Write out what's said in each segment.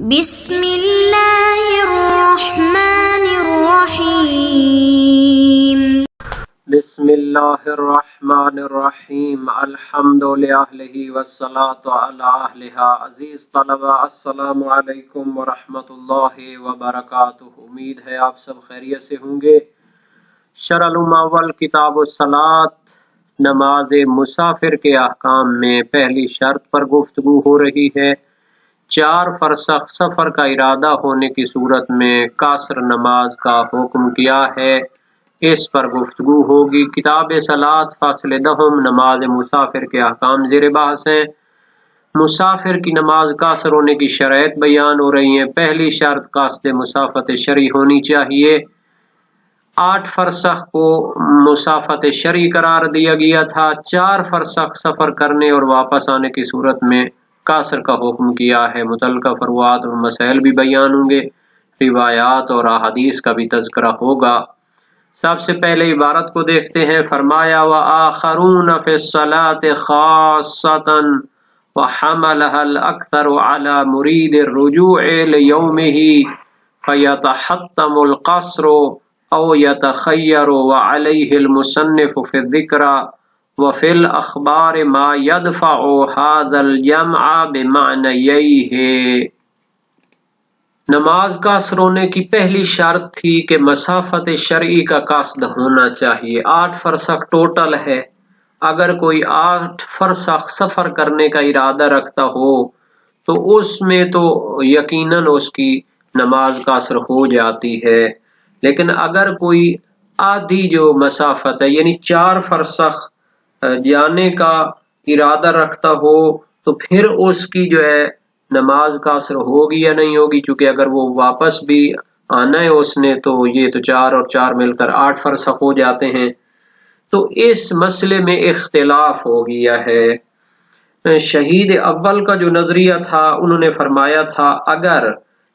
بسم اللہ الرحمن الرحیم بسم اللہ الرحمن الرحیم الحمد للہ والصلاة علی اہلہا۔ عزیز طلبہ السلام علیکم ورحمۃ اللہ وبرکاتہ۔ امید ہے آپ سب خیریت سے ہوں گے۔ شرح الاول کتاب الصلاۃ نماز مسافر کے احکام میں پہلی شرط پر گفتگو ہو رہی ہے۔ 4 فرسخ سفر کا ارادہ ہونے کی صورت میں قاصر نماز کا حکم کیا ہے، اس پر گفتگو ہوگی۔ کتاب صلاۃ فصل 10 نماز مسافر کے احکام زیر بحث ہیں۔ مسافر کی نماز قاصر ہونے کی شرائط بیان ہو رہی ہیں۔ پہلی شرط قاصد مسافت شرعی ہونی چاہیے۔ 8 فرسخ کو مسافت شرعی قرار دیا گیا تھا۔ 4 فرسخ سفر کرنے اور واپس آنے کی صورت میں قاصر کا حکم کیا ہے۔ متعلقہ فروعات اور مسائل بھی بیان ہوں گے، روایات اور احادیث کا بھی تذکرہ ہوگا۔ سب سے پہلے عبارت کو دیکھتے ہیں۔ فرمایا وآخرون فی الصلاۃ خاصۃ وحملها الاکثر علی مرید الرجوع لیومہ فیتحتم القصر او یتخیر وعلیہ المصنف فی الذکر وفی الاخبار ما یدفع هذا الجمع بمعنیہ۔ نماز قاصر ہونے کی پہلی شرط تھی کہ مسافت شرعی کا قصد ہونا چاہیے۔ 8 فرسخ ٹوٹل ہے۔ اگر کوئی 8 فرسخ سفر کرنے کا ارادہ رکھتا ہو تو اس میں تو یقیناً اس کی نماز قاصر ہو جاتی ہے، لیکن اگر کوئی آدھی جو مسافت ہے یعنی 4 فرسخ جانے کا ارادہ رکھتا ہو تو پھر اس کی جو ہے نماز قاصر ہوگی یا نہیں ہوگی، چونکہ اگر وہ واپس بھی آنا ہے اس نے تو یہ تو 4 اور 4 مل کر 8 فرسخ ہو جاتے ہیں۔ تو اس مسئلے میں اختلاف ہو گیا ہے۔ شہید اول کا جو نظریہ تھا انہوں نے فرمایا تھا اگر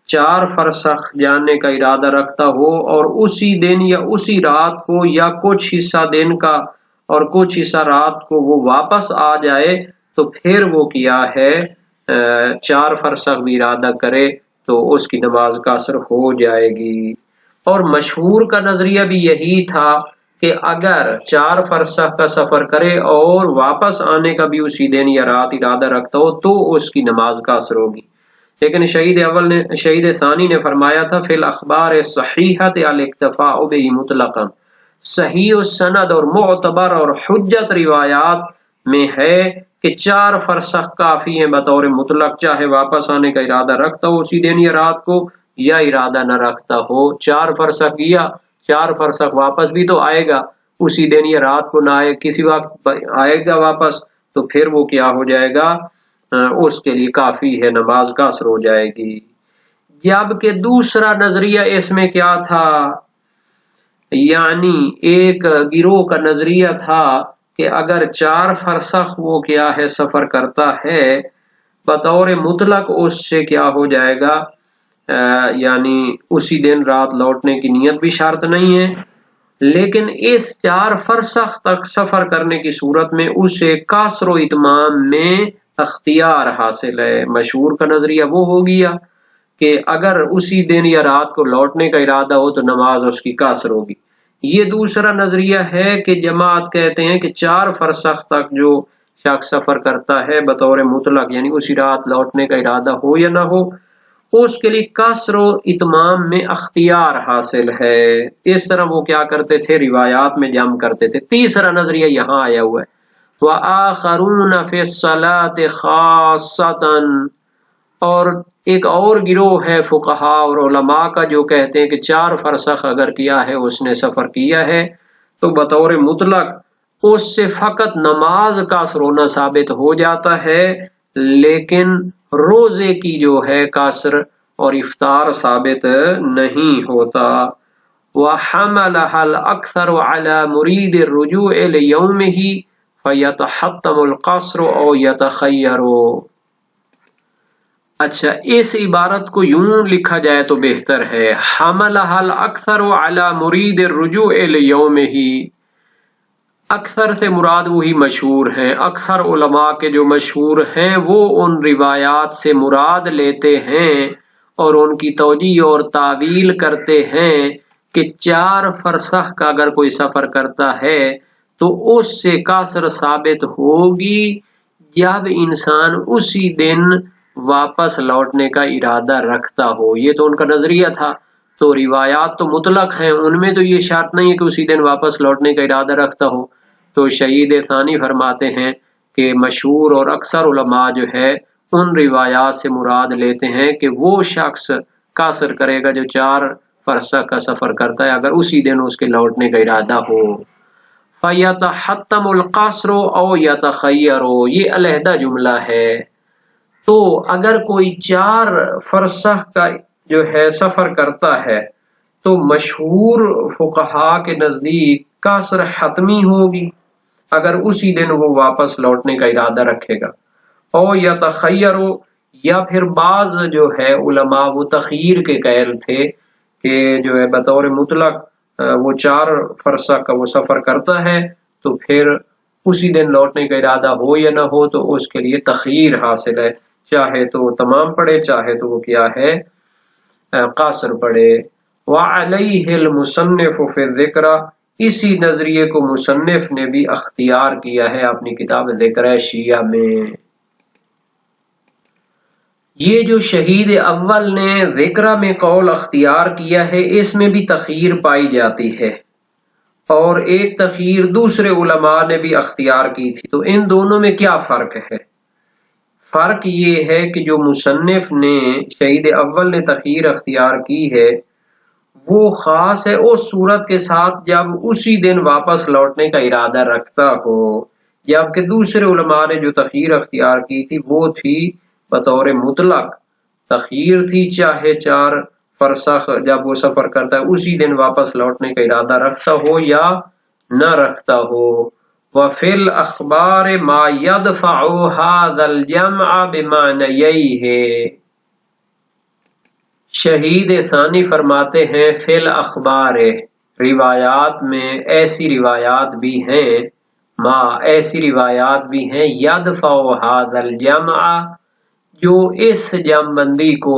4 فرسخ جانے کا ارادہ رکھتا ہو اور اسی دن یا اسی رات کو یا کچھ حصہ دن کا اور کچھ حصہ رات کو وہ واپس آ جائے تو پھر وہ کیا ہے 4 فرسخ بھی ارادہ کرے تو اس کی نماز قاصر ہو جائے گی۔ اور مشہور کا نظریہ بھی یہی تھا کہ اگر 4 فرسخ کا سفر کرے اور واپس آنے کا بھی اسی دن یا رات ارادہ رکھتا ہو تو اس کی نماز قاصر ہوگی، لیکن شہید ثانی نے فرمایا تھا فی الاخبار صحیحۃ الاکتفاء بہ مطلقا، صحیح السند اور معتبر اور حجت روایات میں ہے کہ 4 فرسخ کافی ہیں بطور مطلق، چاہے واپس آنے کا ارادہ رکھتا ہو اسی دن یا رات کو یا ارادہ نہ رکھتا ہو۔ 4 فرسخ کیا، 4 فرسخ واپس بھی تو آئے گا اسی دن یا رات کو، نہ آئے کسی وقت آئے گا واپس تو پھر وہ کیا ہو جائے گا، اس کے لیے کافی ہے، نماز قاصر ہو جائے گی۔ جبکہ دوسرا نظریہ اس میں کیا تھا، یعنی ایک گروہ کا نظریہ تھا کہ اگر 4 فرسخ وہ کیا ہے سفر کرتا ہے بطور مطلق اس سے کیا ہو جائے گا، یعنی اسی دن رات لوٹنے کی نیت بھی شرط نہیں ہے، لیکن اس 4 فرسخ تک سفر کرنے کی صورت میں اسے قصر و اتمام میں اختیار حاصل ہے۔ مشہور کا نظریہ وہ ہو گیا کہ اگر اسی دن یا رات کو لوٹنے کا ارادہ ہو تو نماز اس کی قاصر ہوگی۔ یہ دوسرا نظریہ ہے کہ جماعت کہتے ہیں کہ 4 فرسخ تک جو شخص سفر کرتا ہے بطور مطلق یعنی اسی رات لوٹنے کا ارادہ ہو یا نہ ہو اس کے لیے قصر و اتمام میں اختیار حاصل ہے۔ اس طرح وہ کیا کرتے تھے، روایات میں جمع کرتے تھے۔ تیسرا نظریہ یہاں آیا ہوا ہے وآخرون فی الصلاۃ خاصۃ، اور ایک اور گروہ ہے فقہاء اور علماء کا جو کہتے ہیں کہ 4 فرسخ اگر کیا ہے اس نے سفر کیا ہے تو بطور مطلق اس سے فقط نماز قاصر ہونا ثابت ہو جاتا ہے، لیکن روزے کی جو ہے قاصر اور افطار ثابت نہیں ہوتا۔ وَحَمَلَهَا الْأَكْثَرُ عَلَى مُرِيدِ الرُّجُوعِ لِيَوْمِهِ فَيَتَحَتَّمُ الْقَصْرُ أَوْ يَتَخَيَّرُ۔ اچھا، اس عبارت کو یوں لکھا جائے تو بہتر ہے، حَمَلَهَا الْأَكْثَرُ عَلَى مُرِيدِ الرُّجُوعِ لِيَوْمِهِ۔ اکثر سے مراد وہی مشہور ہیں، اکثر علماء کے جو مشہور ہیں وہ ان روایات سے مراد لیتے ہیں اور ان کی توجیہ اور تعویل کرتے ہیں کہ 4 فرسخ کا اگر کوئی سفر کرتا ہے تو اس سے قصر ثابت ہوگی جب انسان اسی دن واپس لوٹنے کا ارادہ رکھتا ہو۔ یہ تو ان کا نظریہ تھا۔ تو روایات تو مطلق ہیں، ان میں تو یہ شرط نہیں ہے کہ اسی دن واپس لوٹنے کا ارادہ رکھتا ہو۔ تو شہید ثانی فرماتے ہیں کہ مشہور اور اکثر علماء جو ہے ان روایات سے مراد لیتے ہیں کہ وہ شخص قصر کرے گا جو 4 فرسخ کا سفر کرتا ہے اگر اسی دن اس کے لوٹنے کا ارادہ ہو۔ فَيَتَحَتَّمُ الْقَصْرُ أَوْ يَتَخَيَّرُ، یہ علیحدہ جملہ ہے۔ تو اگر کوئی 4 فرسخ کا جو ہے سفر کرتا ہے تو مشہور فقہاء کے نزدیک قصر حتمی ہوگی اگر اسی دن وہ واپس لوٹنے کا ارادہ رکھے گا۔ او یتخیر، یا پھر بعض جو ہے علماء وہ تخیر کے قائل تھے کہ جو ہے بطور مطلق وہ 4 فرسخ کا وہ سفر کرتا ہے تو پھر اسی دن لوٹنے کا ارادہ ہو یا نہ ہو تو اس کے لیے تخیر حاصل ہے، چاہے تو وہ تمام پڑھے چاہے تو وہ کیا ہے قاصر پڑھے۔ وعلیہ المصنف فی الذکر، اسی نظریے کو مصنف نے بھی اختیار کیا ہے اپنی کتاب ذکر شیعہ میں۔ یہ جو شہید اول نے ذکر میں قول اختیار کیا ہے اس میں بھی تخیر پائی جاتی ہے، اور ایک تخیر دوسرے علماء نے بھی اختیار کی تھی۔ تو ان دونوں میں کیا فرق ہے؟ فرق یہ ہے کہ جو مصنف نے شہید اول نے تخیر اختیار کی ہے وہ خاص ہے اس صورت کے ساتھ جب اسی دن واپس لوٹنے کا ارادہ رکھتا ہو، جبکہ دوسرے علماء نے جو تخیر اختیار کی تھی وہ تھی بطور مطلق تخیر تھی، چاہے 4 فرسخ جب وہ سفر کرتا ہے اسی دن واپس لوٹنے کا ارادہ رکھتا ہو یا نہ رکھتا ہو۔ وَفِي الْأَخْبَارِ مَا يَدْفَعُ هَذَا الْجَمْعَ بِمَعْنَيَيْهِ، شہید ثانی فرماتے ہیں فی الاخبار، روایات میں ایسی روایات بھی ہیں، ایسی روایات بھی ہیں یدفع هذا الجمع، جو اس جمع بندی کو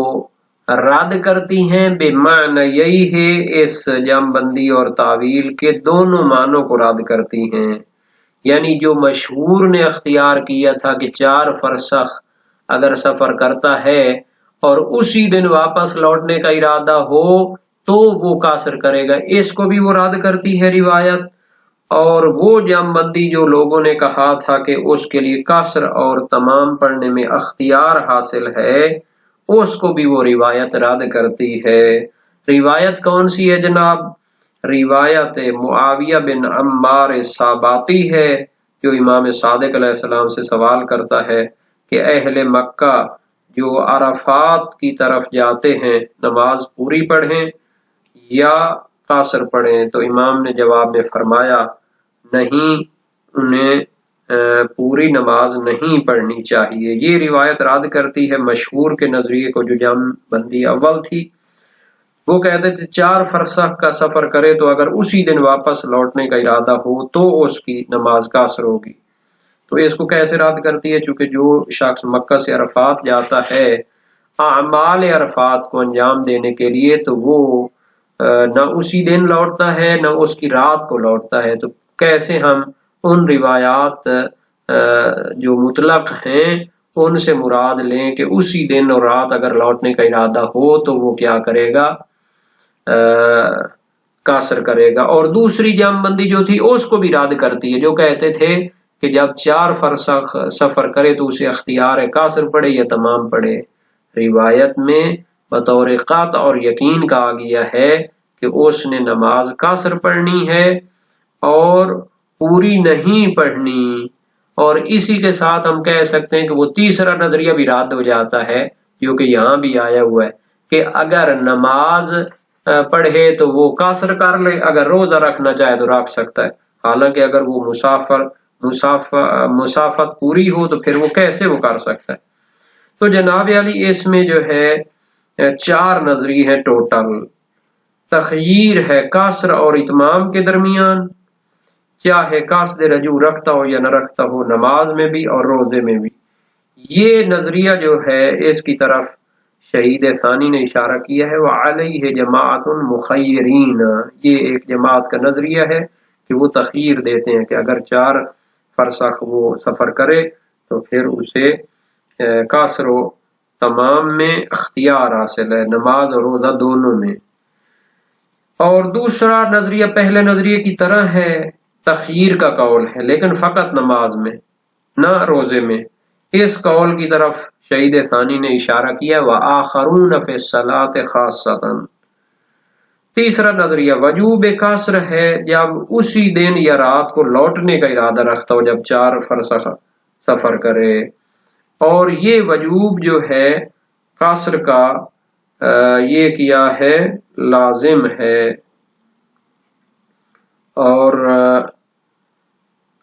رد کرتی ہیں، بمعنیہ، اس جمع بندی اور تعویل کے دونوں معنوں کو رد کرتی ہیں۔ یعنی جو مشہور نے اختیار کیا تھا کہ 4 فرسخ اگر سفر کرتا ہے اور اسی دن واپس لوٹنے کا ارادہ ہو تو وہ قاصر کرے گا، اس کو بھی وہ رد کرتی ہے روایت۔ اور وہ جمع بندی جو لوگوں نے کہا تھا کہ اس کے لیے قصر اور تمام پڑھنے میں اختیار حاصل ہے، اس کو بھی وہ روایت رد کرتی ہے۔ روایت کون سی ہے جناب؟ روایت معاویہ بن عمار الساباتی ہے، جو امام صادق علیہ السلام سے سوال کرتا ہے کہ اہل مکہ جو عرفات کی طرف جاتے ہیں نماز پوری پڑھیں یا قاصر پڑھیں؟ تو امام نے جواب میں فرمایا نہیں، انہیں پوری نماز نہیں پڑھنی چاہیے۔ یہ روایت رد کرتی ہے مشہور کے نظریے کو جو جمع بندی اول تھی۔ وہ کہتے تھے 4 فرسخ کا سفر کرے تو اگر اسی دن واپس لوٹنے کا ارادہ ہو تو اس کی نماز قاصر ہوگی۔ تو اس کو کیسے رد کرتی ہے؟ چونکہ جو شخص مکہ سے عرفات جاتا ہے اعمال عرفات کو انجام دینے کے لیے تو وہ نہ اسی دن لوٹتا ہے نہ اس کی رات کو لوٹتا ہے، تو کیسے ہم ان روایات جو مطلق ہیں ان سے مراد لیں کہ اسی دن اور رات اگر لوٹنے کا ارادہ ہو تو وہ کیا کرے گا؟ قاصر کرے گا۔ اور دوسری جمع بندی جو تھی اس کو بھی رد کرتی ہے، جو کہتے تھے کہ جب 4 فرسخ سفر کرے تو اسے اختیار ہے قاصر پڑھے یا تمام پڑھے۔ روایت میں بطور قطع اور یقین کہا گیا ہے کہ اس نے نماز قاصر پڑھنی ہے اور پوری نہیں پڑھنی، اور اسی کے ساتھ ہم کہہ سکتے ہیں کہ وہ تیسرا نظریہ بھی رد ہو جاتا ہے جو کہ یہاں بھی آیا ہوا ہے کہ اگر نماز پڑھے تو وہ قاصر کر لے، اگر روزہ رکھنا چاہے تو رکھ سکتا ہے، حالانکہ اگر وہ مسافت پوری ہو تو پھر وہ کیسے وہ کر سکتا ہے۔ تو جناب علی اس میں جو ہے 4 نظریے ہیں ٹوٹل۔ تخییر ہے قصر اور اتمام کے درمیان، چاہے قصد رجوع رکھتا ہو یا نہ رکھتا ہو، نماز میں بھی اور روزے میں بھی۔ یہ نظریہ جو ہے اس کی طرف شہید ثانی نے اشارہ کیا ہے وعلیہ جماعت مخیرین، یہ ایک جماعت کا نظریہ ہے کہ وہ تخیر دیتے ہیں کہ اگر 4 فرسخ وہ سفر کرے تو پھر اسے قصر و تمام میں اختیار حاصل ہے، نماز اور روزہ دونوں میں۔ اور دوسرا نظریہ پہلے نظریے کی طرح ہے، تخیر کا قول ہے لیکن فقط نماز میں نہ روزے میں۔ اس قول کی طرف شہید ثانی نے اشارہ کیا وآخرون فی الصلاۃ خاصۃ۔ تیسرا نظریہ وجوب قصر ہے جب اسی دن یا رات کو لوٹنے کا ارادہ رکھتا ہو جب 4 فرسخ سفر کرے، اور یہ وجوب جو ہے قصر کا یہ کیا ہے لازم ہے، اور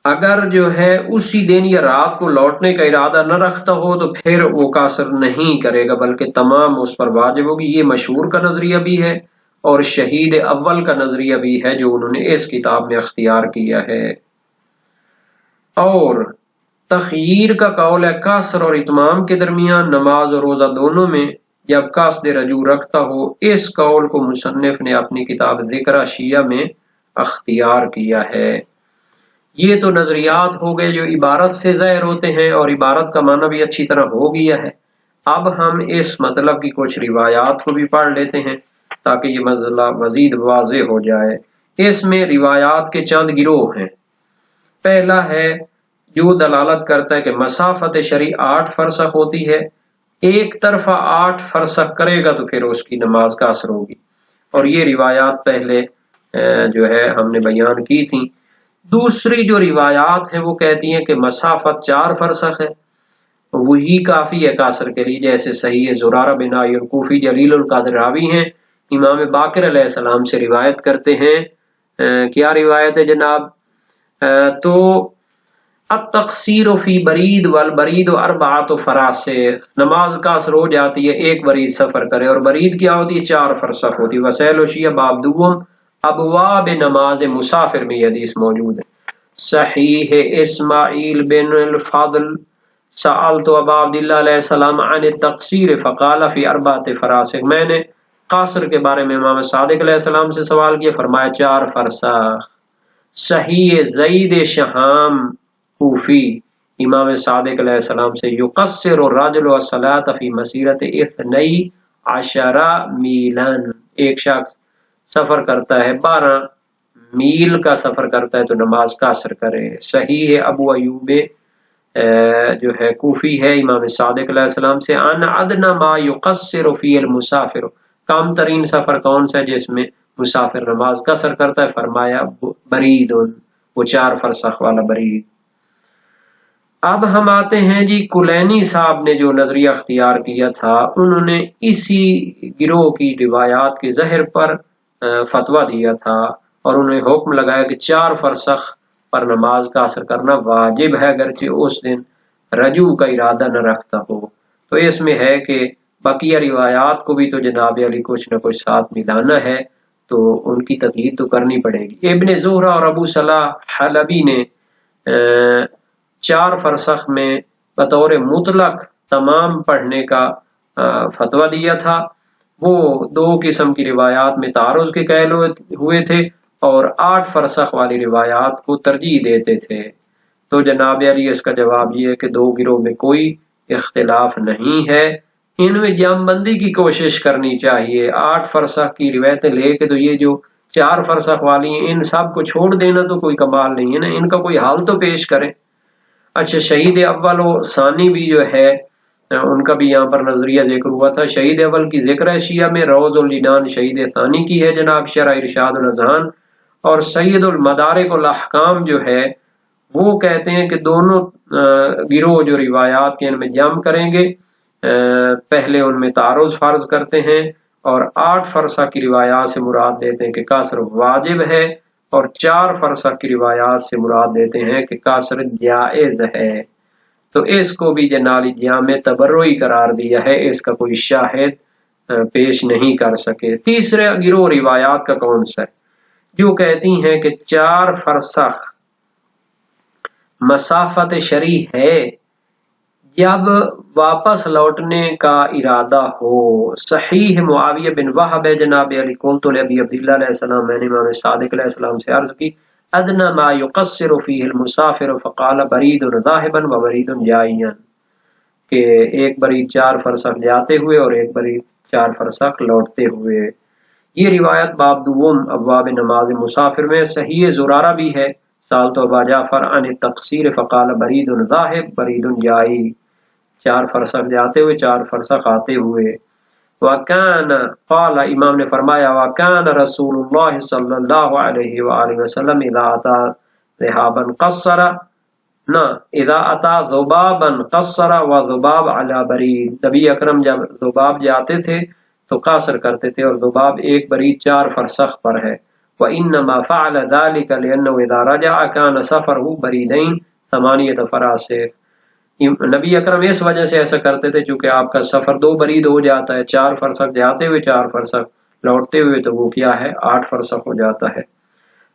اگر جو ہے اسی دن یا رات کو لوٹنے کا ارادہ نہ رکھتا ہو تو پھر وہ قصر نہیں کرے گا بلکہ تمام اس پر واجب ہوگی۔ یہ مشہور کا نظریہ بھی ہے اور شہید اول کا نظریہ بھی ہے جو انہوں نے اس کتاب میں اختیار کیا ہے۔ اور تخییر کا قول ہے قصر اور اتمام کے درمیان، نماز اور روزہ دونوں میں جب قصد رجوع رکھتا ہو۔ اس قول کو مصنف نے اپنی کتاب ذکر شیعہ میں اختیار کیا ہے۔ یہ تو نظریات ہو گئے جو عبارت سے ظاہر ہوتے ہیں اور عبارت کا معنی بھی اچھی طرح ہو گیا ہے۔ اب ہم اس مطلب کی کچھ روایات کو بھی پڑھ لیتے ہیں تاکہ یہ مسئلہ مزید واضح ہو جائے۔ اس میں روایات کے چند گروہ ہیں۔ پہلا ہے جو دلالت کرتا ہے کہ مسافت شرعی 8 فرسخ ہوتی ہے، ایک طرفہ 8 فرسخ کرے گا تو پھر اس کی نماز قصر ہوگی، اور یہ روایات پہلے جو ہے ہم نے بیان کی تھی۔ دوسری جو روایات ہیں وہ کہتی ہیں کہ مسافت 4 فرسخ ہے، وہی کافی ہے قصر کے لیے، جیسے صحیح زرارہ بن عائی الکوفی جلیل القدر راوی ہیں، امام باقر علیہ السلام سے روایت کرتے ہیں۔ کیا روایت ہے جناب؟ تو التقصیر فی برید والبرید 4 فراسخ، نماز قصر ہو جاتی ہے ایک برید سفر کرے، اور برید کیا ہوتی ہے 4 فرسخ ہوتی ہے۔ وسائل و شیعہ باب دوم ابواب نماز مسافر میں یہ حدیث موجود ہے۔ صحیح اسماعیل بن الفضل سألت ابا عبداللہ علیہ السلام عن التقصیر فقال فی 4 فراسخ، میں نے قصر کے بارے میں امام صادق علیہ السلام سے سوال کیا، فرمایا 4 فرسخ۔ صحیح زید شہام کوفی امام صادق علیہ السلام سے یقصر الرجل الصلاۃ فی مسیرۃ 12 میلا، ایک شخص سفر کرتا ہے 12 میل کا سفر کرتا ہے تو نماز قصر کرے۔ صحیح ابو ایوب جو ہے کوفی ہے امام صادق علیہ السلام سے ان ادنی ما یقصر فی المسافر، کم ترین سفر کون سا ہے جس میں مسافر نماز قصر کرتا ہے، فرمایا برید، وہ 4 فرسخ والا برید۔ اب ہم آتے ہیں جی کلینی صاحب نے جو نظریہ اختیار کیا تھا، انہوں نے اسی گروہ کی روایات کے ظاہر پر فتویٰ دیا تھا اور انہوں نے حکم لگایا کہ 4 فرسخ پر نماز قصر کرنا واجب ہے اگرچہ اس دن رجوع کا ارادہ نہ رکھتا ہو۔ تو اس میں ہے کہ بقیہ روایات کو بھی تو جناب علی کچھ نہ کچھ ساتھ ملانا ہے، تو ان کی تقلید تو کرنی پڑے گی۔ ابن زہرہ اور ابو صلاح حلبی نے 4 فرسخ میں بطور مطلق تمام پڑھنے کا فتویٰ دیا تھا۔ وہ 2 قسم کی روایات میں تعارض کے قائل ہوئے تھے اور 8 فرسخ والی روایات کو ترجیح دیتے تھے۔ تو جناب علی اس کا جواب یہ ہے کہ 2 گروہ میں کوئی اختلاف نہیں ہے، ان میں جام بندی کی کوشش کرنی چاہیے۔ 8 فرسخ کی روایتیں لے کے تو یہ جو 4 فرسخ والی ہیں ان سب کو چھوڑ دینا تو کوئی کمال نہیں ہے نا، ان کا کوئی حل تو پیش کریں۔ اچھا شہید اول و ثانی بھی جو ہے ان کا بھی یہاں پر نظریہ ذکر ہوا تھا۔ شہید اول کی ذکر ہے شیعہ میں، روض الجنان شہید ثانی کی ہے جناب شرح ارشاد الاذہان، اور سید المدارک الاحکام جو ہے وہ کہتے ہیں کہ دونوں گروہ جو روایات کے ان میں جمع کریں گے، پہلے ان میں تعارض فرض کرتے ہیں اور 8 فرسخ کی روایات سے مراد دیتے ہیں کہ قصر واجب ہے، اور 4 فرسخ کی روایات سے مراد دیتے ہیں کہ قصر جائز ہے۔ تو اس کو بھی جنالی جامع تبرعی قرار دیا ہے، اس کا کوئی شاہد پیش نہیں کر سکے۔ تیسرے گروہ روایات کا کون سا ہے جو کہتی ہیں کہ 4 فرسخ مسافت شرعی ہے جب واپس لوٹنے کا ارادہ ہو، صحیح معاویہ بن وہب جناب علی قلت لابی عبداللہ علیہ السلام، میں نے امام صادق علیہ السلام سے عرض کی ادنی ما یقصر فیہ المسافر فقال برید ذاہبا و برید جائیا، کہ ایک برید 4 فرسخ جاتے ہوئے اور ایک برید 4 فرسخ لوٹتے ہوئے۔ یہ روایت باب دوم ابواب نماز مسافر میں صحیح زرارہ بھی ہے، سالت ابا جعفر عن التقصیر فقال برید ذاہب برید جائی، 4 فرسخ جاتے ہوئے 4 فرسخ آتے ہوئے۔ وکان قال، امام نے فرمایا وکان رسول اللہ صلی اللہ علیہ وآلہ وسلم اذا اتا ذهابا قصر، نہ اذا اتا ذبابا قصر و ذباب علی برید، نبی اکرم جب ذباب جاتے تھے تو قاصر کرتے تھے اور ذباب ایک برید 4 فرسخ پر ہے۔ وانما فعل ذلك لانه اذا رجع كان سفره بريدين 8 فراسخ، نبی اکرم اس وجہ سے ایسا کرتے تھے چونکہ آپ کا سفر 2 برید ہو جاتا ہے، 4 فرسخ جاتے ہوئے 4 فرسخ لوٹتے ہوئے، تو وہ کیا ہے 8 فرسخ ہو جاتا ہے۔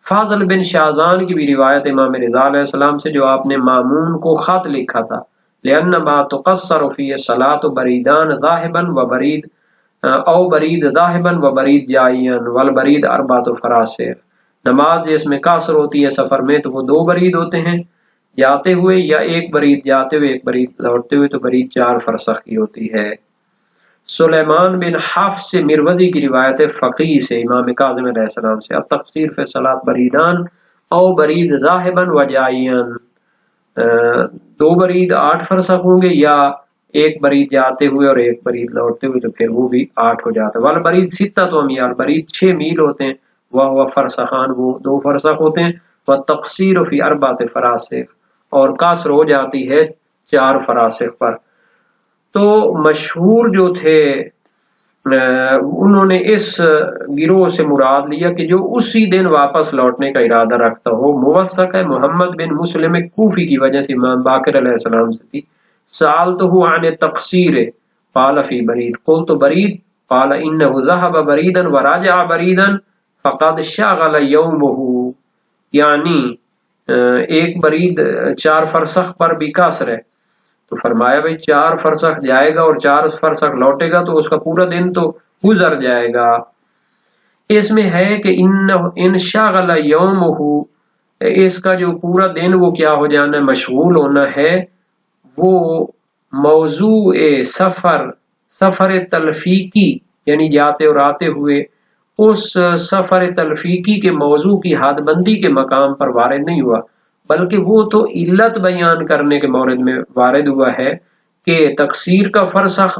فاضل بن شاذان کی بھی روایت امام رضا علیہ السلام سے جو آپ نے مامون کو خط لکھا تھا، لأنما تقصر فی الصلاة بریدان ذاہبا و برید او برید ذاہبا و برید جائیا والبرید 4 فراسخ، نماز جس میں قصر ہوتی ہے سفر میں تو وہ 2 برید ہوتے ہیں جاتے ہوئے، یا ایک برید جاتے ہوئے ایک برید لوٹتے ہوئے، تو برید 4 فرسخ کی ہوتی ہے۔ سلیمان بن حفص مروزی کی روایت فقی سے امام کاظم علیہ السلام سے التقصیر فی الصلاۃ بریدان او برید ذاہبا و جائیا، 2 برید 8 فرسخ ہوں گے، یا ایک برید جاتے ہوئے اور ایک برید لوٹتے ہوئے، تو پھر وہ بھی 8 ہو جاتا ہے۔ والبرید 6 امیال، برید 6 میل ہوتے ہیں، وہ فرسخان، وہ 2 فرسخ ہوتے ہیں، والتقصیر فی 4 فراسخ، اور قصر ہو جاتی ہے 4 فراسخ پر۔ تو مشہور جو تھے انہوں نے اس گروہ سے مراد لیا کہ جو اسی دن واپس لوٹنے کا ارادہ رکھتا ہو۔ موثق ہے محمد بن مسلم کوفی کی وجہ سے امام باقر علیہ السلام سے تھی، سألتہ عن التقصیر قال فی برید قلت برید قال انه ذهب بریدا ورجع بریدا فقد شغل یومہ، یعنی ایک برید 4 فرسخ پر بھی قصر ہے، تو فرمایا بھئی 4 فرسخ جائے گا اور 4 فرسخ لوٹے گا تو اس کا پورا دن تو گزر جائے گا۔ اس میں ہے کہ ان شغل یومہ، اس کا جو پورا دن وہ کیا ہو جانا ہے، مشغول ہونا ہے، وہ موضوع سفر تلفیقی، یعنی جاتے اور آتے ہوئے اس سفر تلفیقی کے موضوع کی حد بندی کے مقام پر وارد نہیں ہوا، بلکہ وہ تو علت بیان کرنے کے مورد میں وارد ہوا ہے کہ تقصیر کا فرسخ،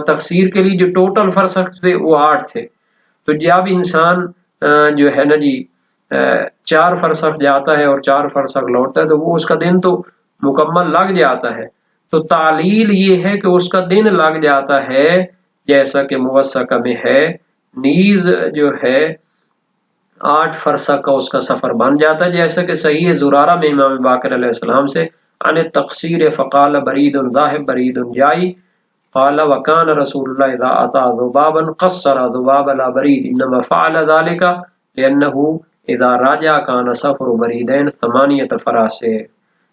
تقصیر کے لیے جو ٹوٹل فرسخ تھے وہ 8 تھے، تو جب انسان جو ہے نا جی 4 فرسخ جاتا ہے اور 4 فرسخ لوٹتا ہے تو وہ اس کا دن تو مکمل لگ جاتا ہے۔ تو تعلیل یہ ہے کہ اس کا دن لگ جاتا ہے، جیسا کہ موثقہ میں ہے، نیز جو ہے 8 فرسخ کا اس کا سفر بن جاتا ہے، جیسا کہ صحیح زرارہ میں امام باقر علیہ السلام سے عن التقصیر فقال برید ذاہب برید جائی قال وکان رسول اللہ اذا اتا ذبابا قصر ذباب لا برید انما فعل ذلك لانه اذا راجع كان سفر بریدین 8 فراسخ،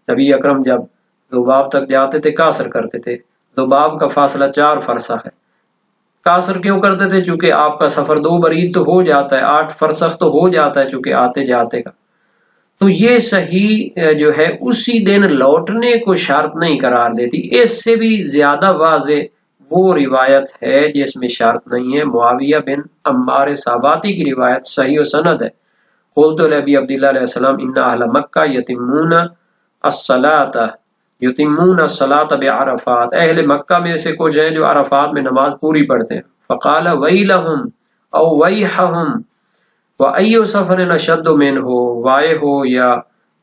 نبی اکرم جب ذباب تک جاتے تھے قاصر کرتے تھے، ذباب کا فاصلہ 4 فرسخ ہے، قاصر کیوں کرتے تھے؟ چونکہ آپ کا سفر 2 برید تو ہو جاتا ہے، 8 فرسخ تو ہو جاتا ہے چونکہ آتے جاتے کا، تو یہ صحیح جو ہے اسی دن لوٹنے کو شرط نہیں قرار دیتی۔ اس سے بھی زیادہ واضح وہ روایت ہے جس میں شرط نہیں ہے، معاویہ بن عمار صاباتی کی روایت صحیح و سند ہے، قلت لابی عبداللہ علیہ السلام ان اہل مکہ یتمون الصلاۃ بعرفات، اہل مکہ میں سے کچھ ہیں جو عرفات میں نماز پوری پڑھتے ہیں، فقال ویلہم او ویحہم وَأَيُّ سَفَرٍ أَشَدُّ مِنْهُ، وائے ہو یا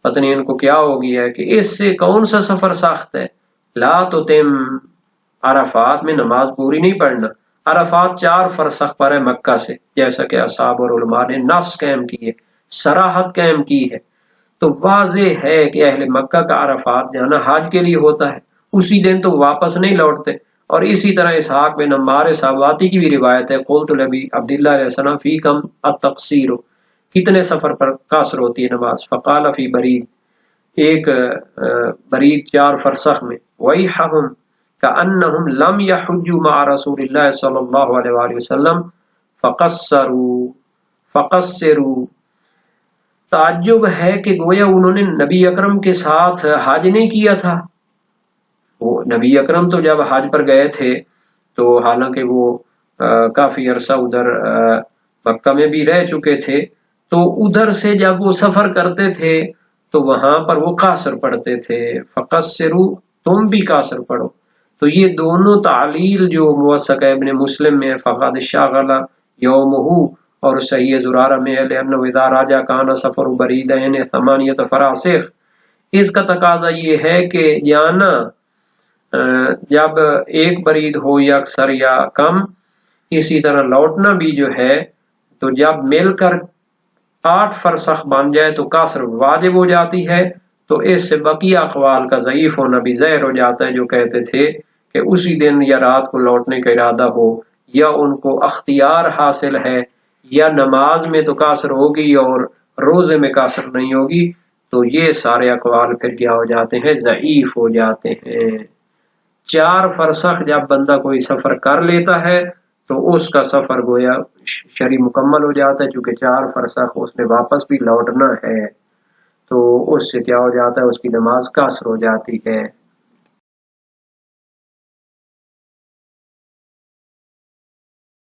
پتہ نہیں ان کو کیا ہو گیا ہے کہ اس سے کون سا سفر سخت ہے، لا تتم، عرفات میں نماز پوری نہیں پڑھنا، عرفات 4 فرسخ پر ہے مکہ سے، جیسا کہ اصحاب اور علماء نے نص قائم کی ہے، صراحت قائم کی ہے، تو واضح ہے کہ اہل مکہ کا عرفات جانا حج کے لیے ہوتا ہے، اسی دن تو واپس نہیں لوٹتے۔ اور اسی طرح اسحاق بن عمار صاباتی کی بھی روایت ہے، قلت لابی عبداللہ علیہ السلام فی کم التقصیر، کتنے سفر پر قصر ہوتی ہے نماز، فقال فی برید، ایک برید 4 فرسخ میں، وَيْحَهُمْ كَأَنَّهُمْ لَمْ يَحُجُّوا مَعَ رَسُولِ اللَّهِ صلی اللہ علیہ وآلہ وسلم فَقَصِّرُوا تعجب ہے کہ گویا انہوں نے نبی اکرم کے ساتھ حج نہیں کیا تھا۔ وہ نبی اکرم تو جب حج پر گئے تھے تو حالانکہ وہ کافی عرصہ ادھر مکہ میں بھی رہ چکے تھے، تو ادھر سے جب وہ سفر کرتے تھے تو وہاں پر وہ قاصر پڑھتے تھے۔ فقصروا تم بھی قاصر پڑھو۔ تو یہ دونوں تعلیل جو موثق ہے ابن مسلم میں فقد شاغل یومہ اور صحیح زرارہ میں ہے لأنہ اذا راجع کان سفر بریدین ثمانیۃ فراسخ، اس کا تقاضا یہ ہے کہ جانا جب ایک برید ہو یا اکثر یا کم، اسی طرح لوٹنا بھی جو ہے تو جب مل کر 8 فرسخ بن جائے تو قصر واجب ہو جاتی ہے۔ تو اس سے بقیہ اقوال کا ضعیف ہونا بھی ظاہر ہو جاتا ہے، جو کہتے تھے کہ اسی دن یا رات کو لوٹنے کا ارادہ ہو، یا ان کو اختیار حاصل ہے، یا نماز میں تو قصر ہوگی اور روزے میں قصر نہیں ہوگی، تو یہ سارے اقوال پھر کیا ہو جاتے ہیں، ضعیف ہو جاتے ہیں۔ 4 فرسخ جب بندہ کوئی سفر کر لیتا ہے تو اس کا سفر گویا شرعی مکمل ہو جاتا ہے، چونکہ 4 فرسخ اس نے واپس بھی لوٹنا ہے، تو اس سے کیا ہو جاتا ہے، اس کی نماز قصر ہو جاتی ہے۔